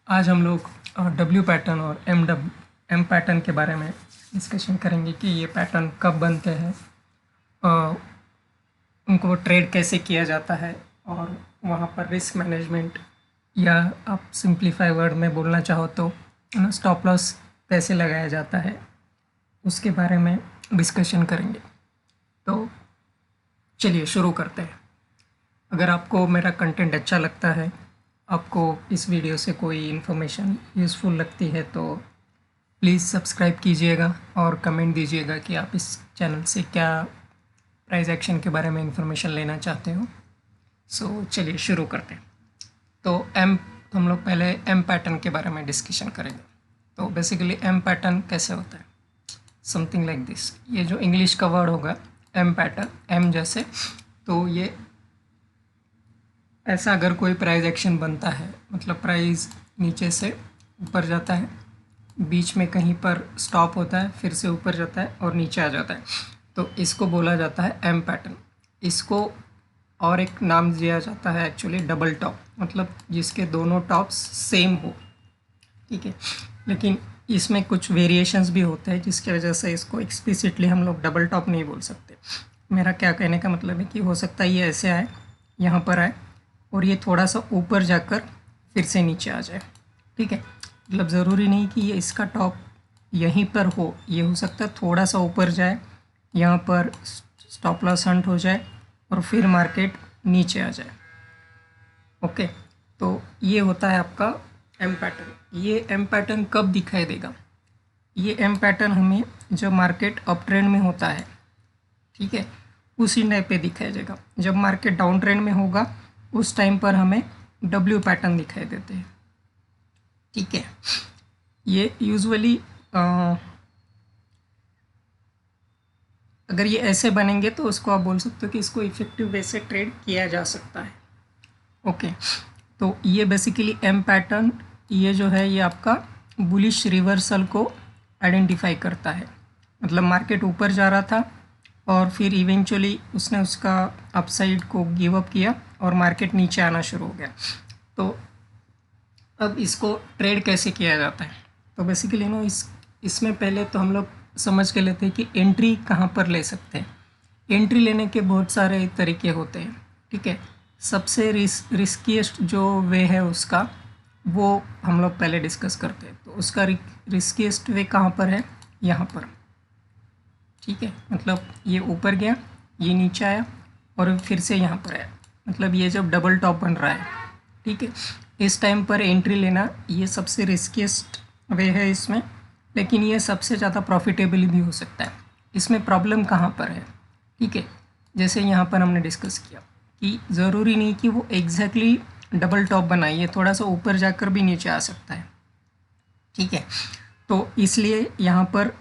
आज हम लोग डब्ल्यू पैटर्न और एम पैटर्न के बारे में डिस्कशन करेंगे कि ये पैटर्न कब बनते हैं, अ, उनको ट्रेड कैसे किया जाता है और वहाँ पर रिस्क मैनेजमेंट या आप सिंप्लीफाई वर्ड में बोलना चाहो तो स्टॉप लॉस कैसे लगाया जाता है, उसके बारे में डिस्कशन करेंगे। तो चलिए शुरू करते हैं। अगर आपको मेरा कंटेंट अच्छा लगता है, आपको इस वीडियो से कोई इन्फॉर्मेशन यूज़फुल लगती है तो प्लीज़ सब्सक्राइब कीजिएगा और कमेंट दीजिएगा कि आप इस चैनल से क्या प्राइस एक्शन के बारे में इन्फॉर्मेशन लेना चाहते हो। सो चलिए शुरू करते हैं। तो हम लोग पहले एम पैटर्न के बारे में डिस्कशन करेंगे। तो बेसिकली एम पैटर्न कैसे होता है, समथिंग लाइक दिस। ये जो इंग्लिश का वर्ड होगा एम पैटर्न, एम जैसे, तो ये ऐसा अगर कोई प्राइस एक्शन बनता है, मतलब प्राइस नीचे से ऊपर जाता है, बीच में कहीं पर स्टॉप होता है, फिर से ऊपर जाता है और नीचे आ जाता है, तो इसको बोला जाता है एम पैटर्न। इसको और एक नाम दिया जाता है एक्चुअली डबल टॉप, मतलब जिसके दोनों टॉप्स सेम हो, ठीक है। लेकिन इसमें कुछ वेरिएशंस भी होते हैं जिसकी वजह से इसको एक्सप्लिसिटली हम लोग डबल टॉप नहीं बोल सकते। मेरा क्या कहने का मतलब है कि हो सकता है ये ऐसे आए, यहाँ पर आए और ये थोड़ा सा ऊपर जाकर फिर से नीचे आ जाए, ठीक है। मतलब ज़रूरी नहीं कि ये इसका टॉप यहीं पर हो, ये हो सकता है थोड़ा सा ऊपर जाए, यहाँ पर स्टॉप लॉस हंट हो जाए और फिर मार्केट नीचे आ जाए। ओके, तो ये होता है आपका एम पैटर्न। ये एम पैटर्न कब दिखाई देगा? ये एम पैटर्न हमें जब मार्केट अप ट्रेंड में होता है, ठीक है, उसी टाइप पे दिखाई देगा। जब मार्केट डाउन ट्रेंड में होगा उस टाइम पर हमें डब्ल्यू पैटर्न दिखाई देते हैं, ठीक है। ये यूजुअली अगर ये ऐसे बनेंगे तो उसको आप बोल सकते हो कि इसको इफेक्टिव वे से ट्रेड किया जा सकता है। ओके, तो ये बेसिकली एम पैटर्न, ये जो है ये आपका बुलिश रिवर्सल को आइडेंटिफाई करता है। मतलब मार्केट ऊपर जा रहा था और फिर इवेंचुअली उसने उसका अपसाइड को गिव अप किया और मार्केट नीचे आना शुरू हो गया। तो अब इसको ट्रेड कैसे किया जाता है? तो बेसिकली इसमें पहले तो हम लोग समझ के लेते हैं कि एंट्री कहाँ पर ले सकते हैं। एंट्री लेने के बहुत सारे तरीके होते हैं, ठीक है। सबसे रिस्कीएस्ट जो वे है उसका, वो हम लोग पहले डिस्कस करते हैं। तो उसका रिस्कीएस्ट वे कहाँ पर है? यहाँ पर, ठीक है। मतलब ये ऊपर गया, ये नीचे आया और फिर से यहाँ पर आया, मतलब ये जब डबल टॉप बन रहा है, ठीक है, इस टाइम पर एंट्री लेना ये सबसे रिस्कीएस्ट वे है इसमें। लेकिन ये सबसे ज़्यादा प्रॉफिटेबल भी हो सकता है। इसमें प्रॉब्लम कहाँ पर है, ठीक है। जैसे यहाँ पर हमने डिस्कस किया कि ज़रूरी नहीं कि वो एग्जैक्टली डबल टॉप बनाए, ये थोड़ा सा ऊपर जाकर भी नीचे आ सकता है, ठीक है। तो इसलिए यहाँ पर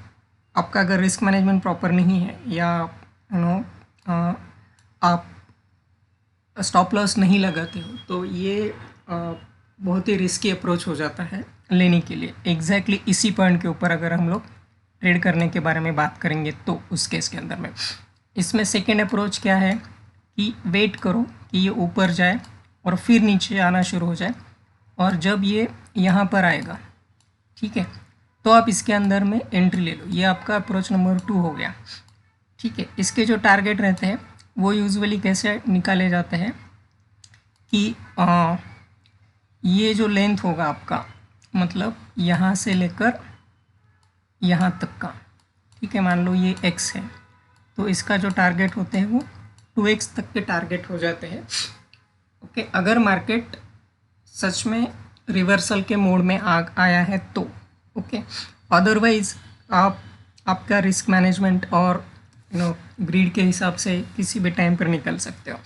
आपका अगर रिस्क मैनेजमेंट प्रॉपर नहीं है या आप स्टॉप लॉस नहीं लगाते हो तो ये बहुत ही रिस्की अप्रोच हो जाता है लेने के लिए। एग्जैक्टली इसी पॉइंट के ऊपर अगर हम लोग ट्रेड करने के बारे में बात करेंगे तो उस केस के अंदर में इसमें सेकेंड अप्रोच क्या है कि वेट करो कि ये ऊपर जाए और फिर नीचे आना शुरू हो जाए, और जब ये यहाँ पर आएगा, ठीक है, तो आप इसके अंदर में एंट्री ले लो। ये आपका अप्रोच नंबर 2 हो गया, ठीक है। इसके जो टारगेट रहते हैं वो यूजुअली कैसे निकाले जाते हैं कि ये जो लेंथ होगा आपका, मतलब यहाँ से लेकर यहाँ तक का, ठीक है, मान लो ये x है, तो इसका जो टारगेट होते हैं वो 2x तक के टारगेट हो जाते हैं। ओके, अगर मार्केट सच में रिवर्सल के मोड में आया है तो, ओके। अदरवाइज आपका रिस्क मैनेजमेंट और ग्रीड के हिसाब से किसी भी टाइम पर निकल सकते हो,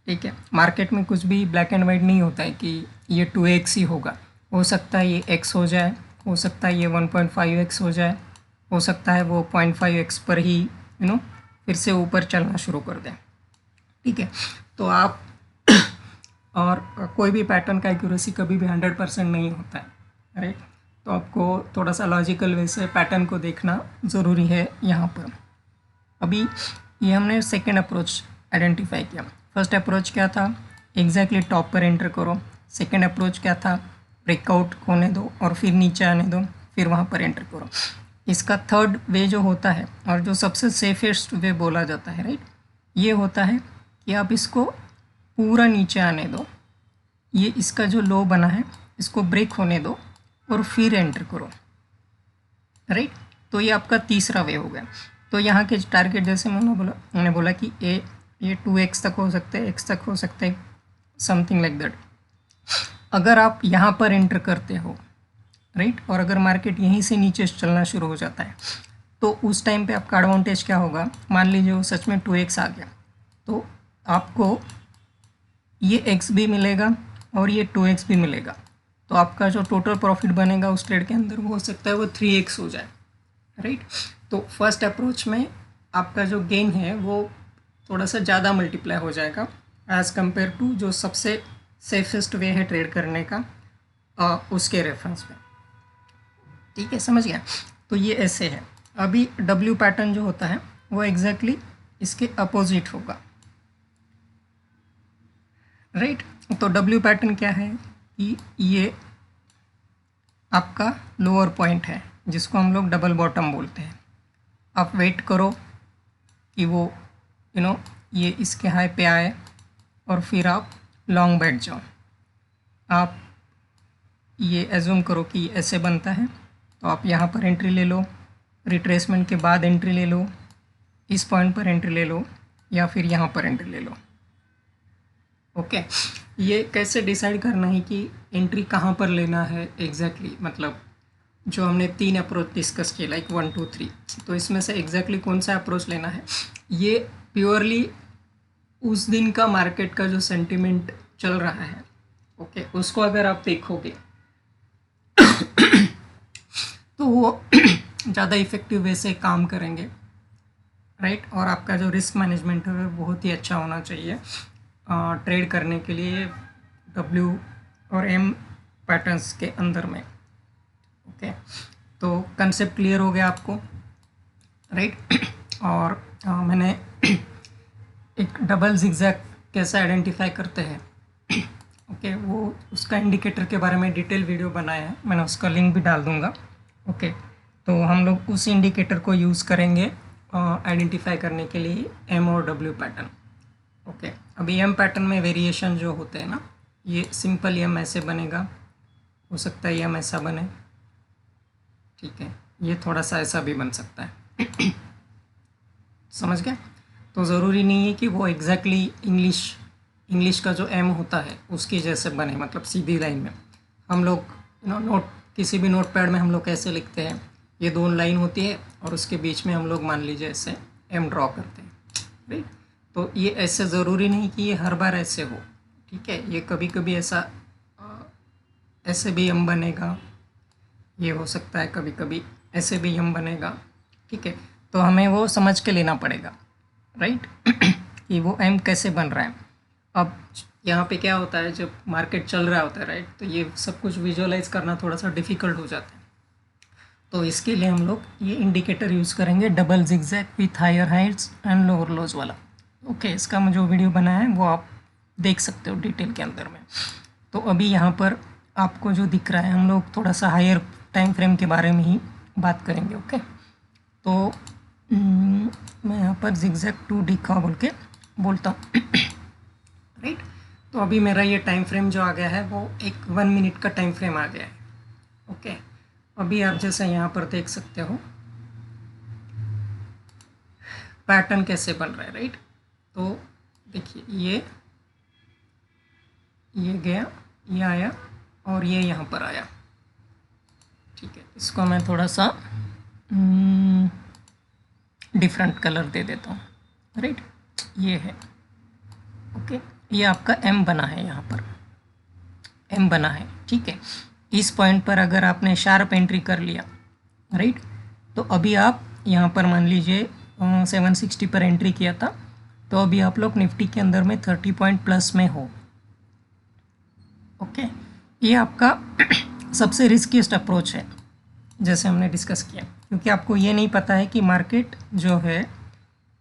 ठीक है। मार्केट में कुछ भी ब्लैक एंड वाइट नहीं होता है कि ये 2x ही होगा। हो सकता है ये x हो जाए, हो सकता है ये 1.5x हो जाए, हो सकता है वो 0.5x पर ही फिर से ऊपर चलना शुरू कर दें, ठीक है। तो आप और कोई भी पैटर्न का एक्यूरेसी कभी भी 100% नहीं होता है, राइट। तो आपको थोड़ा सा लॉजिकल वे से पैटर्न को देखना ज़रूरी है यहाँ पर। अभी ये हमने सेकेंड अप्रोच आइडेंटिफाई किया। फर्स्ट अप्रोच क्या था? एग्जैक्टली टॉप पर एंटर करो। सेकेंड अप्रोच क्या था? ब्रेकआउट होने दो और फिर नीचे आने दो, फिर वहाँ पर एंटर करो। इसका थर्ड वे जो होता है और जो सबसे सेफेस्ट वे बोला जाता है, राइट, ये होता है कि आप इसको पूरा नीचे आने दो, ये इसका जो लो बना है इसको ब्रेक होने दो और फिर एंटर करो, राइट। तो ये आपका तीसरा वे हो गया। तो यहाँ के टारगेट जैसे मैंने बोला कि ये 2x तक हो सकते हैं, x तक हो सकते हैं, समथिंग लाइक दैट। अगर आप यहाँ पर एंटर करते हो, राइट, और अगर मार्केट यहीं से नीचे चलना शुरू हो जाता है तो उस टाइम पे आपका एडवांटेज क्या होगा, मान लीजिए वो सच में 2x आ गया तो आपको ये x भी मिलेगा और ये 2x भी मिलेगा। तो आपका जो टोटल प्रॉफिट बनेगा उस ट्रेड के अंदर वो हो सकता है वो 3x हो जाए, राइट। तो फर्स्ट अप्रोच में आपका जो गेन है वो थोड़ा सा ज़्यादा मल्टीप्लाई हो जाएगा एज़ कम्पेयर टू जो सबसे सेफेस्ट वे है ट्रेड करने का उसके रेफरेंस में, ठीक है, समझ गया। तो ये ऐसे है। अभी W पैटर्न जो होता है वो एग्जैक्टली इसके अपोजिट होगा, राइट। तो W पैटर्न क्या है कि ये आपका लोअर पॉइंट है जिसको हम लोग डबल बॉटम बोलते हैं। आप वेट करो कि वो ये इसके हाई पे आए और फिर आप लॉन्ग बैठ जाओ। आप ये एज्यूम करो कि ऐसे बनता है तो आप यहाँ पर एंट्री ले लो, रिट्रेसमेंट के बाद एंट्री ले लो, इस पॉइंट पर एंट्री ले लो या फिर यहाँ पर एंट्री ले लो, ओके। ये कैसे डिसाइड करना है कि एंट्री कहाँ पर लेना है एग्जैक्टली, मतलब जो हमने 3 अप्रोच डिस्कस किए लाइक 1 2 3, तो इसमें से एग्जैक्टली कौन सा अप्रोच लेना है ये प्योरली उस दिन का मार्केट का जो सेंटिमेंट चल रहा है, ओके, उसको अगर आप देखोगे तो वो ज़्यादा इफ़ेक्टिव वे से काम करेंगे, राइट। और आपका जो रिस्क मैनेजमेंट है वो बहुत ही अच्छा होना चाहिए ट्रेड करने के लिए W और M पैटर्न्स के अंदर में, ओके। तो कंसेप्ट क्लियर हो गया आपको, राइट। और मैंने एक डबल जिगजैग कैसे आइडेंटिफाई करते हैं, ओके, वो उसका इंडिकेटर के बारे में डिटेल वीडियो बनाया है, मैंने उसका लिंक भी डाल दूँगा, ओके। तो हम लोग उस इंडिकेटर को यूज़ करेंगे आइडेंटिफाई करने के लिए M और W पैटर्न, ओके। अभी M पैटर्न में वेरिएशन जो होते हैं ना, ये सिंपल M ऐसे बनेगा, हो सकता है M ऐसा बने, ठीक है, ये थोड़ा सा ऐसा भी बन सकता है समझ गया। तो ज़रूरी नहीं है कि वो एग्जैक्टली इंग्लिश का जो M होता है उसकी जैसे बने, मतलब सीधी लाइन में। हम लोग नोट किसी भी नोट पैड में हम लोग कैसे लिखते हैं, ये 2 लाइन होती है और उसके बीच में हम लोग मान लीजिए ऐसे M ड्रॉ करते हैं, राइट। तो ये ऐसे ज़रूरी नहीं कि ये हर बार ऐसे हो, ठीक है, ये कभी कभी ऐसा ऐसे भी M बनेगा, ये हो सकता है कभी कभी ऐसे भी M बनेगा, ठीक है। तो हमें वो समझ के लेना पड़ेगा, राइट कि वो M कैसे बन रहा है। अब यहाँ पे क्या होता है, जब मार्केट चल रहा होता है, राइट, तो ये सब कुछ विजुअलाइज करना थोड़ा सा डिफ़िकल्ट हो जाता है। तो इसके लिए हम लोग ये इंडिकेटर यूज़ करेंगे double zigzag with higher highs and lower lows वाला, ओके। इसका मैं जो वीडियो बनाया है वो आप देख सकते हो डिटेल के अंदर में। तो अभी यहाँ पर आपको जो दिख रहा है, हम लोग थोड़ा सा हायर टाइम फ्रेम के बारे में ही बात करेंगे, ओके। तो मैं यहाँ पर जिगजैग 2 दिखा बोल के बोलता हूँ राइट। तो अभी मेरा ये टाइम फ्रेम जो आ गया है वो एक 1 मिनट का टाइम फ्रेम आ गया है, ओके। अभी आप जैसे यहाँ पर देख सकते हो पैटर्न कैसे बन रहा है, राइट। तो देखिए ये गया, ये आया और ये यहाँ पर आया, ठीक है। इसको मैं थोड़ा सा डिफरेंट कलर दे देता हूँ, राइट। ये है, ओके। ये आपका M बना है, यहाँ पर M बना है, ठीक है। इस पॉइंट पर अगर आपने शार्प एंट्री कर लिया, राइट, तो अभी आप यहाँ पर मान लीजिए 760 पर एंट्री किया था, तो अभी आप लोग निफ्टी के अंदर में 30 पॉइंट प्लस में हो, ओके। ये आपका सबसे रिस्कीस्ट अप्रोच है जैसे हमने डिस्कस किया, क्योंकि आपको ये नहीं पता है कि मार्केट जो है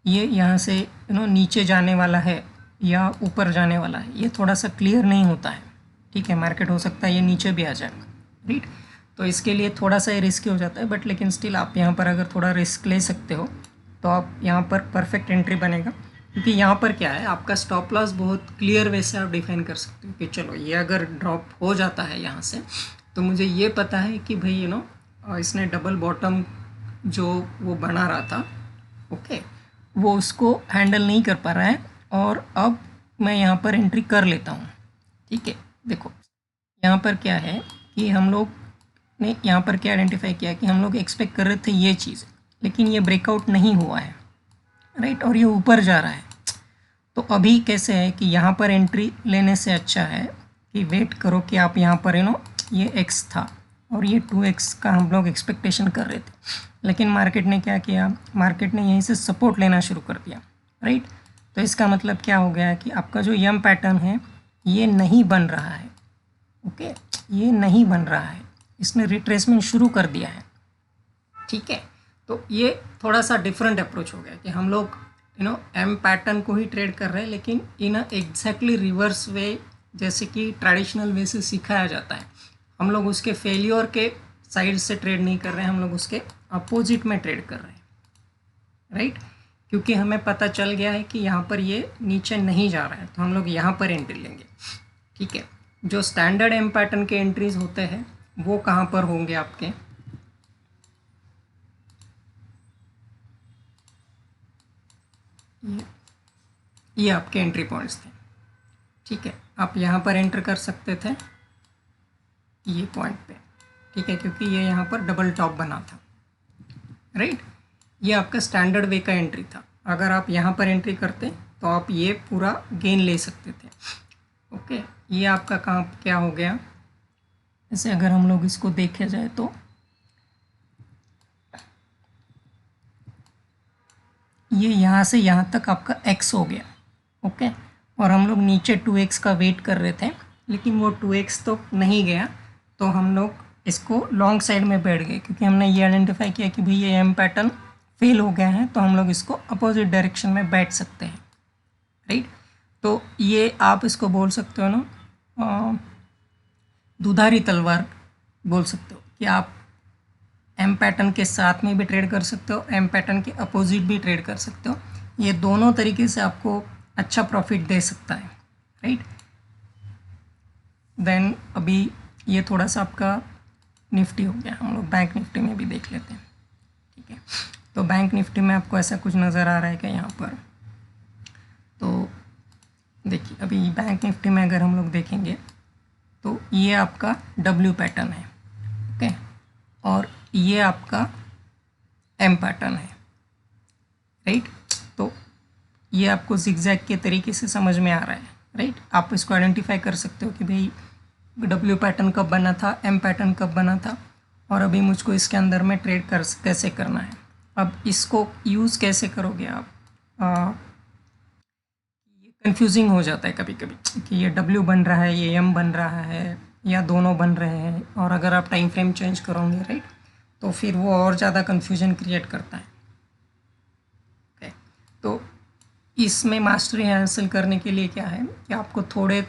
ये यहाँ से नीचे जाने वाला है या ऊपर जाने वाला है, ये थोड़ा सा क्लियर नहीं होता है, ठीक है, मार्केट हो सकता है ये नीचे भी आ जाए, राइट। तो इसके लिए थोड़ा सा ये रिस्की हो जाता है, बट लेकिन स्टिल आप यहाँ पर अगर थोड़ा रिस्क ले सकते हो तो आप यहाँ पर परफेक्ट एंट्री बनेगा, क्योंकि यहाँ पर क्या है, आपका स्टॉप लॉस बहुत क्लियर वे से आप डिफाइन कर सकते हो कि चलो ये अगर ड्रॉप हो जाता है यहाँ से, तो मुझे ये पता है कि भाई इसने डबल बॉटम जो वो बना रहा था, ओके, वो उसको हैंडल नहीं कर पा रहा है, और अब मैं यहाँ पर एंट्री कर लेता हूँ। ठीक है, देखो यहाँ पर क्या है कि हम लोग ने यहाँ पर क्या आइडेंटिफाई किया कि हम लोग एक्सपेक्ट कर रहे थे ये चीज़, लेकिन ये ब्रेकआउट नहीं हुआ है, राइट, और ये ऊपर जा रहा है। तो अभी कैसे है कि यहाँ पर एंट्री लेने से अच्छा है कि वेट करो कि आप यहाँ पर ये x था और ये 2x का हम लोग एक्सपेक्टेशन कर रहे थे, लेकिन मार्केट ने क्या किया, मार्केट ने यहीं से सपोर्ट लेना शुरू कर दिया, राइट। तो इसका मतलब क्या हो गया कि आपका जो यम पैटर्न है ये नहीं बन रहा है, ओके, ये नहीं बन रहा है, इसने रिट्रेसमेंट शुरू कर दिया है। ठीक है, तो ये थोड़ा सा डिफरेंट अप्रोच हो गया कि हम लोग एम पैटर्न को ही ट्रेड कर रहे हैं, लेकिन इन एग्जैक्टली रिवर्स वे, जैसे कि ट्रेडिशनल वे से सिखाया जाता है। हम लोग उसके फेलियर के साइड से ट्रेड नहीं कर रहे हैं, हम लोग उसके अपोजिट में ट्रेड कर रहे हैं, राइट, क्योंकि हमें पता चल गया है कि यहाँ पर ये नीचे नहीं जा रहा है, तो हम लोग यहाँ पर एंट्री लेंगे। ठीक है, जो स्टैंडर्ड एम पैटर्न के एंट्रीज होते हैं वो कहाँ पर होंगे आपके, ये आपके एंट्री पॉइंट्स थे। ठीक है, आप यहाँ पर एंटर कर सकते थे ये पॉइंट पे, ठीक है, क्योंकि ये यहाँ पर डबल टॉप बना था, राइट। ये आपका स्टैंडर्ड वे का एंट्री था। अगर आप यहाँ पर एंट्री करते तो आप ये पूरा गेन ले सकते थे, ओके। ये आपका कहाँ क्या हो गया, जैसे अगर हम लोग इसको देखे जाए तो ये यहाँ से यहाँ तक आपका x हो गया, ओके, और हम लोग नीचे 2x का वेट कर रहे थे, लेकिन वो 2x तो नहीं गया, तो हम लोग इसको लॉन्ग साइड में बैठ गए, क्योंकि हमने ये आइडेंटिफाई किया कि भाई ये एम पैटर्न फेल हो गया है, तो हम लोग इसको अपोजिट डायरेक्शन में बैठ सकते हैं, राइट। तो ये आप इसको बोल सकते हो ना, दुधारी तलवार बोल सकते हो कि आप एम पैटर्न के साथ में भी ट्रेड कर सकते हो, एम पैटर्न के अपोजिट भी ट्रेड कर सकते हो। ये दोनों तरीके से आपको अच्छा प्रॉफिट दे सकता है, राइट। देन अभी ये थोड़ा सा आपका निफ्टी हो गया, हम लोग बैंक निफ्टी में भी देख लेते हैं। ठीक है, तो बैंक निफ्टी में आपको ऐसा कुछ नज़र आ रहा है क्या यहाँ पर, तो देखिए अभी बैंक निफ्टी में अगर हम लोग देखेंगे तो ये आपका डब्ल्यू पैटर्न है, ओके, और ये आपका एम पैटर्न है, राइट। तो ये आपको जिगजैग के तरीके से समझ में आ रहा है, राइट। आप इसको आइडेंटिफाई कर सकते हो कि भाई डब्ल्यू पैटर्न कब बना था, एम पैटर्न कब बना था, और अभी मुझको इसके अंदर में ट्रेड कैसे करना है। अब इसको यूज़ कैसे करोगे आप, ये कंफ्यूजिंग हो जाता है कभी कभी कि ये डब्ल्यू बन रहा है, ये एम बन रहा है, या दोनों बन रहे हैं, और अगर आप टाइम फ्रेम चेंज करोगे, राइट, तो फिर वो और ज़्यादा कन्फ्यूजन क्रिएट करता है, ओके। तो इसमें मास्टरी हासिल करने के लिए क्या है कि आपको थोड़े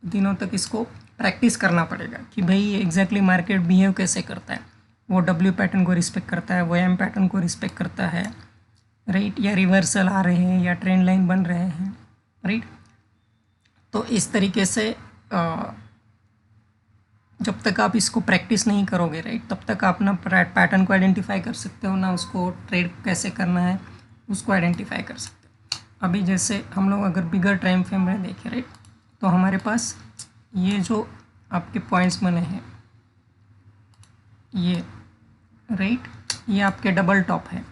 दिनों तक इसको प्रैक्टिस करना पड़ेगा कि भाई एग्जैक्टली मार्केट बिहेव कैसे करता है, वो डब्ल्यू पैटर्न को रिस्पेक्ट करता है, वो एम पैटर्न को रिस्पेक्ट करता है, राइट, या रिवर्सल आ रहे हैं या ट्रेंड लाइन बन रहे हैं, राइट। तो इस तरीके से जब तक आप इसको प्रैक्टिस नहीं करोगे, राइट, तब तक आप ना पैटर्न को आइडेंटिफाई कर सकते हो, ना उसको ट्रेड कैसे करना है उसको आइडेंटिफाई कर सकते हो। अभी जैसे हम लोग अगर बिगर टाइम फ्रेम में देखें, राइट, तो हमारे पास ये जो आपके पॉइंट्स बने हैं, ये राइट, ये आपके डबल टॉप है,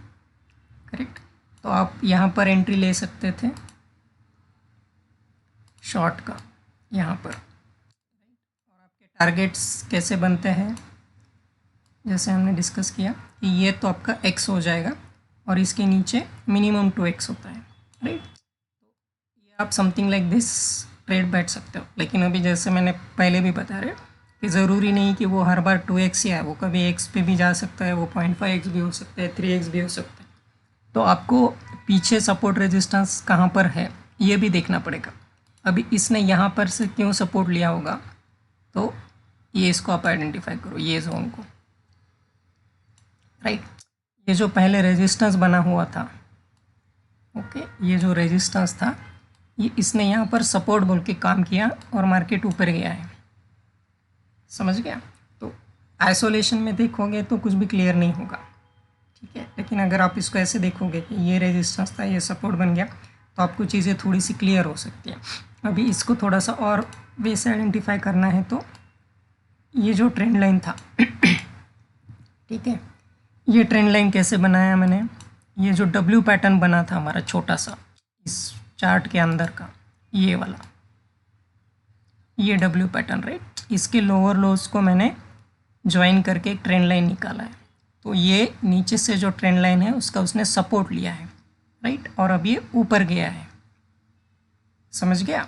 करेक्ट। तो आप यहाँ पर एंट्री ले सकते थे शॉर्ट का यहाँ पर, और आपके टारगेट्स कैसे बनते हैं, जैसे हमने डिस्कस किया कि ये तो आपका x हो जाएगा और इसके नीचे मिनिमम 2x होता है, राइट। तो ये आप समथिंग लाइक दिस ट्रेड बैठ सकते हो। लेकिन अभी जैसे मैंने पहले भी बता रहे कि ज़रूरी नहीं कि वो हर बार 2x ही है, वो कभी x पे भी जा सकता है, वो 0.5x भी हो सकता है, 3x भी हो सकता है। तो आपको पीछे सपोर्ट रेजिस्टेंस कहाँ पर है ये भी देखना पड़ेगा। अभी इसने यहाँ पर से क्यों सपोर्ट लिया होगा, तो ये इसको आप आइडेंटिफाई करो, ये जोन को, राइट। ये जो पहले रेजिस्टेंस बना हुआ था, ओके, ये जो रेजिस्टेंस था ये इसने यहाँ पर सपोर्ट बोल के काम किया और मार्केट ऊपर गया है, समझ गया। तो आइसोलेशन में देखोगे तो कुछ भी क्लियर नहीं होगा, ठीक है। लेकिन अगर आप इसको ऐसे देखोगे कि ये रेजिस्टेंस था, ये सपोर्ट बन गया, तो आपको चीज़ें थोड़ी सी क्लियर हो सकती है। अभी इसको थोड़ा सा और वे से आइडेंटिफाई करना है, तो ये जो ट्रेंड लाइन था ठीक है, ये ट्रेंड लाइन कैसे बनाया मैंने, ये जो डब्ल्यू पैटर्न बना था हमारा छोटा सा इस चार्ट के अंदर का, ये वाला, ये डब्ल्यू पैटर्न, राइट, इसके लोअर लोज को मैंने ज्वाइन करके एक ट्रेंड लाइन निकाला है। तो ये नीचे से जो ट्रेंड लाइन है उसका उसने सपोर्ट लिया है, राइट, और अब ये ऊपर गया है, समझ गया।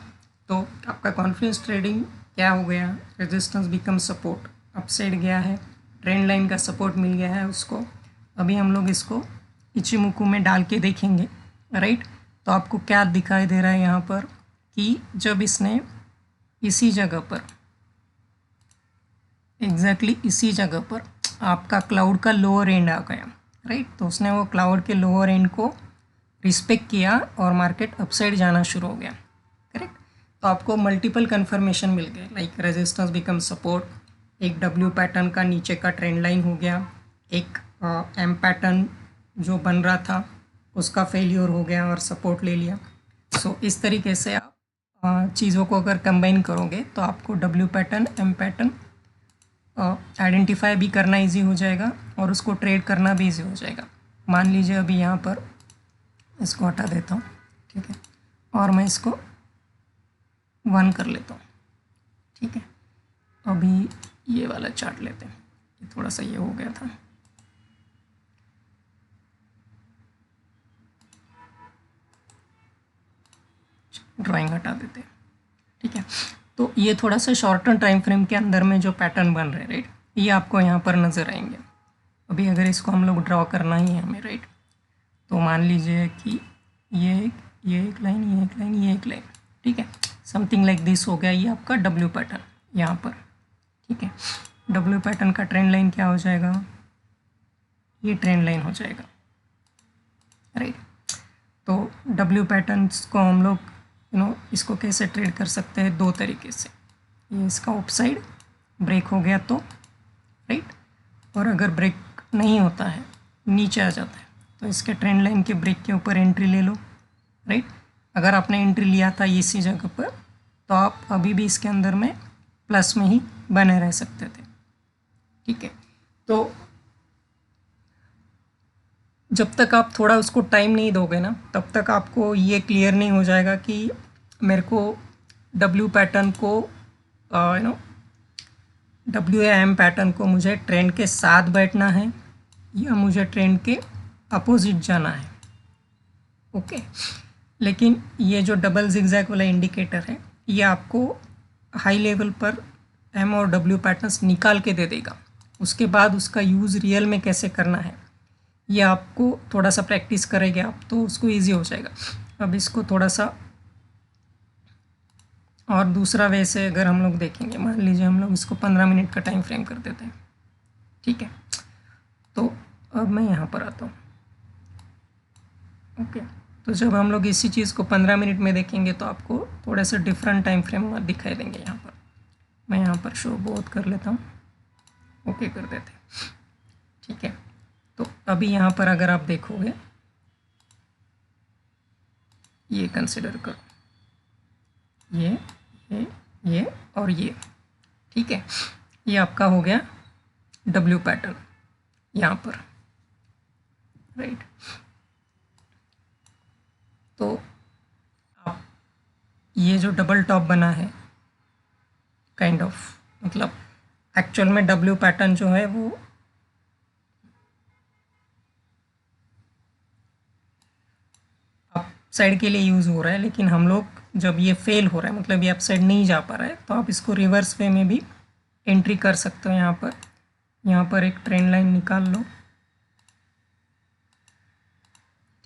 तो आपका कॉन्फिडेंस ट्रेडिंग क्या हो गया, रेजिस्टेंस बिकम सपोर्ट, अपसाइड गया है, ट्रेंड लाइन का सपोर्ट मिल गया है उसको। अभी हम लोग इसको इचिमुकु में डाल के देखेंगे, राइट। तो आपको क्या दिखाई दे रहा है यहाँ पर कि जब इसने इसी जगह पर, एग्जैक्टली इसी जगह पर आपका क्लाउड का लोअर एंड आ गया, राइट, तो उसने वो क्लाउड के लोअर एंड को रिस्पेक्ट किया और मार्केट अपसाइड जाना शुरू हो गया, करेक्ट। तो आपको मल्टीपल कन्फर्मेशन मिल गए, लाइक रेजिस्टेंस बिकम सपोर्ट, एक डब्ल्यू पैटर्न का नीचे का ट्रेंड लाइन हो गया, एक एम पैटर्न जो बन रहा था उसका फेलियर हो गया और सपोर्ट ले लिया। सो इस तरीके से आप चीज़ों को अगर कंबाइन करोगे तो आपको W pattern, M pattern identify भी करना इजी हो जाएगा और उसको ट्रेड करना भी इजी हो जाएगा। मान लीजिए अभी यहाँ पर इसको हटा देता हूँ, ठीक है, और मैं इसको 1 कर लेता हूँ, ठीक है। अभी ये वाला चार्ट लेते हैं, ये थोड़ा सा ये हो गया था, ड्राइंग हटा देते हैं, ठीक है। तो ये थोड़ा सा शॉर्ट टर्म टाइम फ्रेम के अंदर में जो पैटर्न बन रहे हैं, राइट, ये आपको यहाँ पर नज़र आएंगे। अभी अगर इसको हम लोग ड्रॉ करना ही है हमें, राइट, तो मान लीजिए कि ये एक लाइन, ये एक लाइन, ये एक लाइन, ठीक है, समथिंग लाइक दिस हो गया, ये आपका डब्ल्यू पैटर्न यहाँ पर, ठीक है। डब्ल्यू पैटर्न का ट्रेंड लाइन क्या हो जाएगा, ये ट्रेंड लाइन हो जाएगा, राइट। तो डब्ल्यू पैटर्न्स को हम लोग इसको कैसे ट्रेड कर सकते हैं, 2 तरीके से। ये इसका अपसाइड ब्रेक हो गया तो, राइट, और अगर ब्रेक नहीं होता है, नीचे आ जाता है, तो इसके ट्रेंड लाइन के ब्रेक के ऊपर एंट्री ले लो, राइट। अगर आपने एंट्री लिया था इसी जगह पर तो आप अभी भी इसके अंदर में प्लस में ही बने रह सकते थे, ठीक है। तो जब तक आप थोड़ा उसको टाइम नहीं दोगे ना, तब तक आपको ये क्लियर नहीं हो जाएगा कि मेरे को डब्ल्यू पैटर्न को डब्ल्यू या एम पैटर्न को मुझे ट्रेंड के साथ बैठना है या मुझे ट्रेंड के अपोजिट जाना है, ओके। लेकिन ये जो डबल जिगजैग वाला इंडिकेटर है, ये आपको हाई लेवल पर एम और डब्ल्यू पैटर्न्स निकाल के दे देगा। उसके बाद उसका यूज़ रियल में कैसे करना है, ये आपको थोड़ा सा प्रैक्टिस करेंगे आप तो उसको इजी हो जाएगा। अब इसको थोड़ा सा और दूसरा वे से अगर हम लोग देखेंगे, मान लीजिए हम लोग इसको 15 मिनट का टाइम फ्रेम कर देते हैं, ठीक है। तो अब मैं यहाँ पर आता हूँ, ओके। तो जब हम लोग इसी चीज़ को 15 मिनट में देखेंगे तो आपको थोड़े से डिफरेंट टाइम फ्रेम दिखाई देंगे। यहाँ पर मैं यहाँ पर शो बोथ कर लेता हूँ, ओके कर देते हैं, ठीक है। तो अभी यहाँ पर अगर आप देखोगे, ये कंसिडर करो, ये और ये, ठीक है। ये आपका हो गया डब्ल्यू पैटर्न यहाँ पर, राइट। तो आप ये जो डबल टॉप बना है काइंड ऑफ, मतलब एक्चुअल में डब्ल्यू पैटर्न जो है वो साइड के लिए यूज़ हो रहा है, लेकिन हम लोग जब ये फेल हो रहा है, मतलब ये अप साइड नहीं जा पा रहा है, तो आप इसको रिवर्स वे में भी एंट्री कर सकते हो। यहाँ पर एक ट्रेंड लाइन निकाल लो,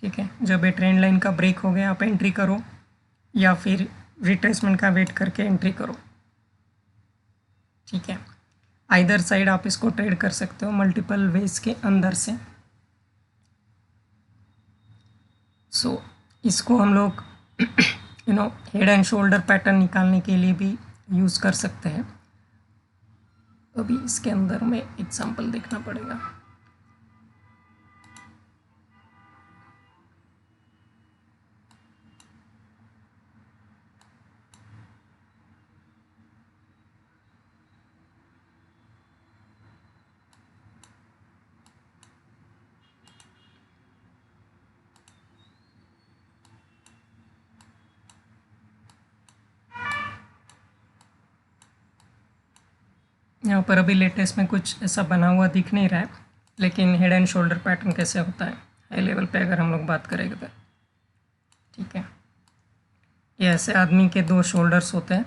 ठीक है। जब ये ट्रेंड लाइन का ब्रेक हो गया आप एंट्री करो या फिर रिट्रेसमेंट का वेट करके एंट्री करो, ठीक है, आइदर साइड आप इसको ट्रेड कर सकते हो मल्टीपल वेज के अंदर से। सो इसको हम लोग हेड एंड शोल्डर पैटर्न निकालने के लिए भी यूज़ कर सकते हैं। अभी इसके अंदर में एग्जांपल देखना पड़ेगा। यहाँ पर अभी लेटेस्ट में कुछ ऐसा बना हुआ दिख नहीं रहा है, लेकिन हेड एंड शोल्डर पैटर्न कैसे होता है हाई लेवल पे अगर हम लोग बात करेंगे तो ठीक है, ये ऐसे आदमी के 2 शोल्डर्स होते हैं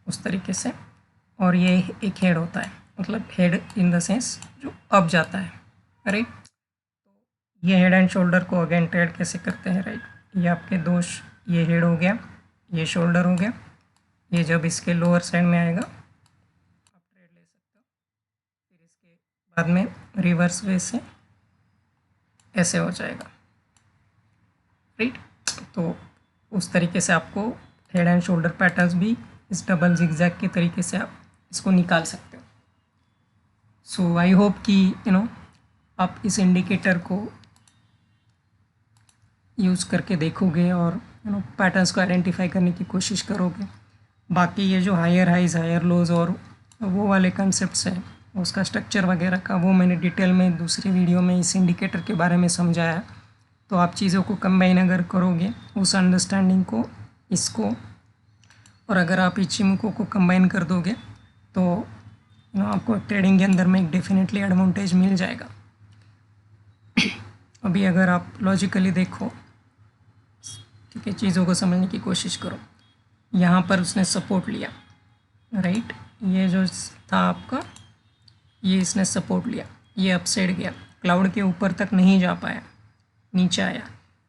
उस तरीके से, और ये एक हेड होता है, मतलब हेड इन द सेंस जो अप जाता है, राइट। ये हेड एंड शोल्डर को अगेन ट्रेड कैसे करते हैं, राइट। ये आपके ये हेड हो गया, ये शोल्डर हो गया, ये जब इसके लोअर साइड में आएगा आप ट्रेड ले सकते हो। फिर इसके बाद में रिवर्स वे से ऐसे हो जाएगा, राइट। तो उस तरीके से आपको हेड एंड शोल्डर पैटर्न्स भी इस डबल जिगजैग के तरीके से आप इसको निकाल सकते हो। सो आई होप कि आप इस इंडिकेटर को यूज़ करके देखोगे और पैटर्न्स को आइडेंटिफाई करने की कोशिश करोगे। बाकी ये जो हायर हाइज हायर लोज और वो वाले कंसेप्ट्स हैं, उसका स्ट्रक्चर वगैरह का, वो मैंने डिटेल में दूसरी वीडियो में इस इंडिकेटर के बारे में समझाया है। तो आप चीज़ों को कंबाइन अगर करोगे उस अंडरस्टैंडिंग को, इसको, और अगर आप इचिमुको को कंबाइन कर दोगे तो आपको ट्रेडिंग के अंदर में एक डेफिनेटली एडवांटेज मिल जाएगा। अभी अगर आप लॉजिकली देखो, ठीक है, चीज़ों को समझने की कोशिश करो। यहाँ पर उसने सपोर्ट लिया, राइट, ये जो था आपका, ये इसने सपोर्ट लिया, ये अपसाइड गया, क्लाउड के ऊपर तक नहीं जा पाया, नीचे आया,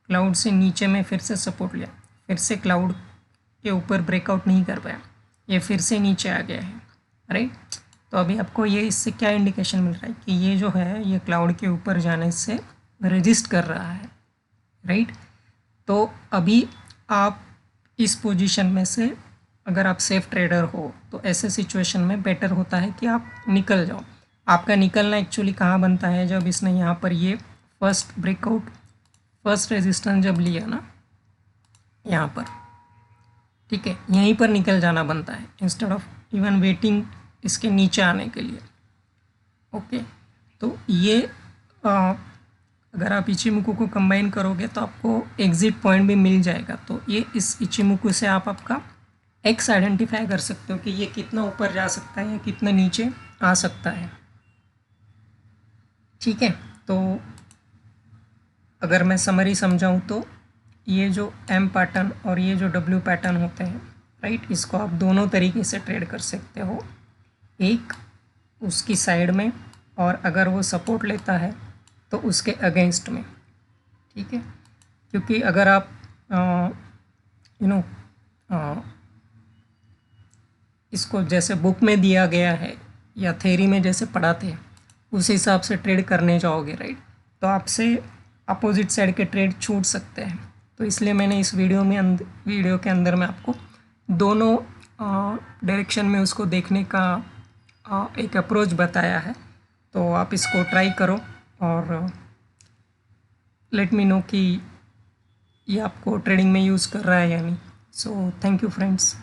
क्लाउड से नीचे में फिर से सपोर्ट लिया, फिर से क्लाउड के ऊपर ब्रेकआउट नहीं कर पाया, ये फिर से नीचे आ गया है, राइट। तो अभी आपको ये इससे क्या इंडिकेशन मिल रहा है कि ये जो है ये क्लाउड के ऊपर जाने से रेजिस्ट कर रहा है, राइट। तो अभी आप इस पोजीशन में से अगर आप सेफ ट्रेडर हो तो ऐसे सिचुएशन में बेटर होता है कि आप निकल जाओ। आपका निकलना एक्चुअली कहाँ बनता है, जब इसने यहाँ पर ये फर्स्ट ब्रेकआउट, फर्स्ट रेजिस्टेंस जब लिया ना यहाँ पर, ठीक है, यहीं पर निकल जाना बनता है इंस्टेड ऑफ इवन वेटिंग इसके नीचे आने के लिए। ओके, तो ये अगर आप इचिमुको को कंबाइन करोगे तो आपको एग्जिट पॉइंट भी मिल जाएगा। तो ये इस इचिमुको से आप आपका एक्स आइडेंटिफाई कर सकते हो कि ये कितना ऊपर जा सकता है या कितना नीचे आ सकता है, ठीक है। तो अगर मैं समरी समझाऊँ तो ये जो एम पैटर्न और ये जो डब्ल्यू पैटर्न होते हैं, राइट, इसको आप दोनों तरीके से ट्रेड कर सकते हो। एक उसकी साइड में, और अगर वो सपोर्ट लेता है तो उसके अगेंस्ट में, ठीक है। क्योंकि अगर आप इसको जैसे बुक में दिया गया है या थ्योरी में जैसे पढ़ाते हैं उस हिसाब से ट्रेड करने जाओगे, राइट, तो आपसे अपोजिट साइड के ट्रेड छूट सकते हैं। तो इसलिए मैंने इस वीडियो के अंदर में आपको दोनों डायरेक्शन में उसको देखने का एक अप्रोच बताया है। तो आप इसको ट्राई करो और लेट मी नो कि ये आपको ट्रेडिंग में यूज़ कर रहा है या नहीं। So thank you friends.